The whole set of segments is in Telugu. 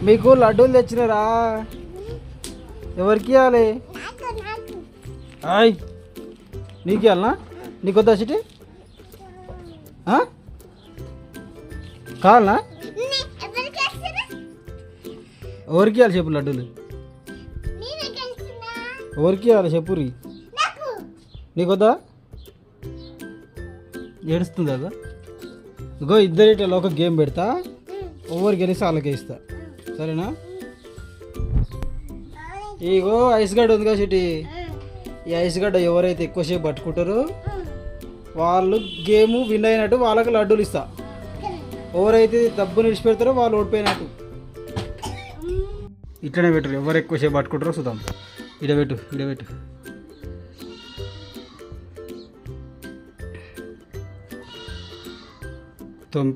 మీకు లడ్డూలు తెచ్చినారా? ఎవరికి ఇవ్వాలి? హాయ్, నీకు ఇవ్వాలనా? నీకు వద్దా సిటీ? కావాలనా? ఎవరికి ఇవ్వాలి చెప్పు లడ్డూలు? ఎవరికి ఇవ్వాలి చెప్పురి? నీకు వద్దా? ఏడుస్తుంది కదా. ఇగో ఇద్దరిలో ఒక గేమ్ పెడతా, ఎవరికి గెలిస్తే వాళ్ళకే ఇస్తా, సరేనా? ఇగో ఐస్ గడ్డ ఉంది కదా సిటీ, ఈ ఐస్ గడ్డ ఎవరైతే ఎక్కువసేపు పట్టుకుంటారో వాళ్ళు గేమ్ విన్ అయినట్టు, వాళ్ళకి లడ్డూలు ఇస్తా. ఎవరైతే డబ్బుని విడిచిపెడతారో వాళ్ళు ఓడిపోయినట్టు. ఇట్లనే పెట్టరు, ఎవరు ఎక్కువసేపు పట్టుకుంటారో చూద్దాం. ఇడబెట్టు.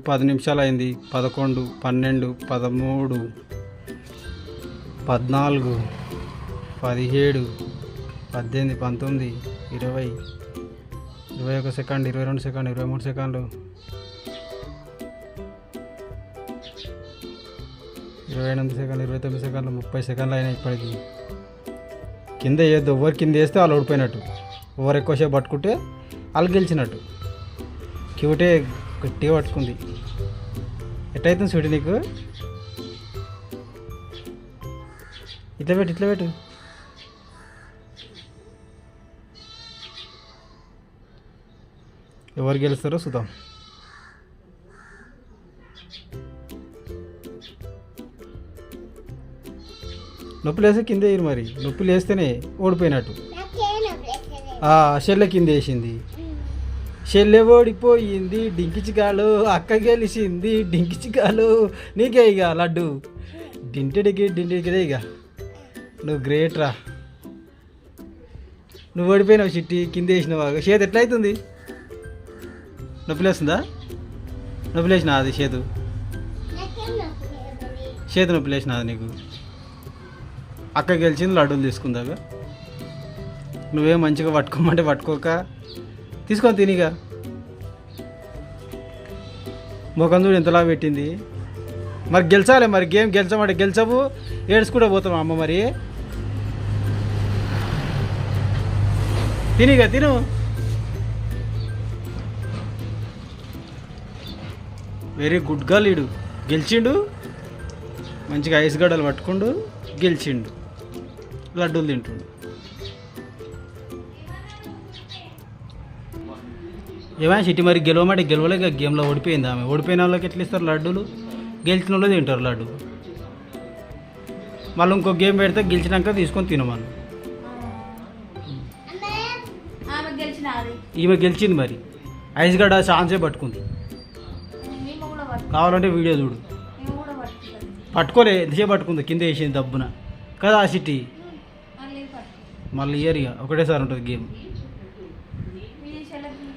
10 నిమిషాలు అయింది. 11, 12, 13, 14, 17, 18, 19, 20, 21 సెకండ్, 22 సెకండ్, 23 సెకండ్లు, 28 సెకండ్, 29 సెకండ్లు, 30 సెకండ్లు అయినాయి. ఇప్పటికి కింద వేయద్దు, ఎవరు కింద వేస్తే వాళ్ళు ఓడిపోయినట్టు. ఎవరు ఎక్కువసేపు పట్టుకుంటే వాళ్ళు గెలిచినట్టు. క్యూటే గట్టిగా పట్టుకుంది. ఎట్టయితుంది చూడు నీకు. ఇట్లా పెట్టు. ఎవరు గెలుస్తారో చూద్దాం. నొప్పులు వేస్తే కింద వేయరు, మరి నొప్పులు వేస్తేనే ఓడిపోయినట్టు. షెల్ల కింద వేసింది, షెల్లె ఓడిపోయింది. డింకిచికాలు అక్క గెలిచింది. డింకిచికాలు నీకే ఇక లడ్డు. డింటిడికిదే ఇక. నువ్వు గ్రేట్ రా, నువ్వు ఓడిపోయినావు చిట్టి. కింద వేసినావు. చేతి ఎట్లా అవుతుంది? నొప్పిలేస్తుందా? నొప్పిలేసినా అది చేతు నొప్పిలేసినా అది నీకు. అక్క గెలిచింది, లడ్డూలు తీసుకుందాగా. నువ్వేం మంచిగా పట్టుకోమంటే పట్టుకోక తీసుకొని తినిగా. ముఖం చూడు ఎంతలా పెట్టింది. మరి గెలిచాలి, మరి గేమ్ గెలిచమంటే గెలిచవు, ఏడ్చుకుంటూ పోతాం అమ్మ. మరి తిను. వెరీ గుడ్ గా లీడు. గెలిచిండు, మంచిగా ఐస్ గడ్డలు పట్టుకుండు, గెలిచిండు, లడ్డూలు తింటుండు. ఏమైనా సిటీ మరి గెలవమంటే గెలవలేక గేమ్లో ఓడిపోయింది ఆమె. ఓడిపోయిన వాళ్ళకి ఎట్లా ఇస్తారు లడ్డూలు? గెలిచిన వాళ్ళు తింటారు లడ్డు. మళ్ళీ ఇంకో గేమ్ పెడితే గెలిచినాక తీసుకొని తినమను. ఈమె గెలిచింది, మరి ఐస్ గడ్డ ఛాన్సే పట్టుకుంది. కావాలంటే వీడియో చూడు. పట్టుకోలే, ఎంతసేపు పట్టుకుంది, కింద వేసింది దబ్బున కదా ఆ సిటీ. మళ్ళీ ఇయర్ ఇక ఒకటేసారి ఉంటుంది గేమ్.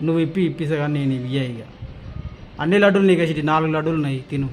నువ్వు ఇప్పిస్తా కానీ నేను ఇయ్యా ఇక. అన్ని లడ్డూలు నీకు సిటీ 4 లడ్డూలు ఉన్నాయి, తిను.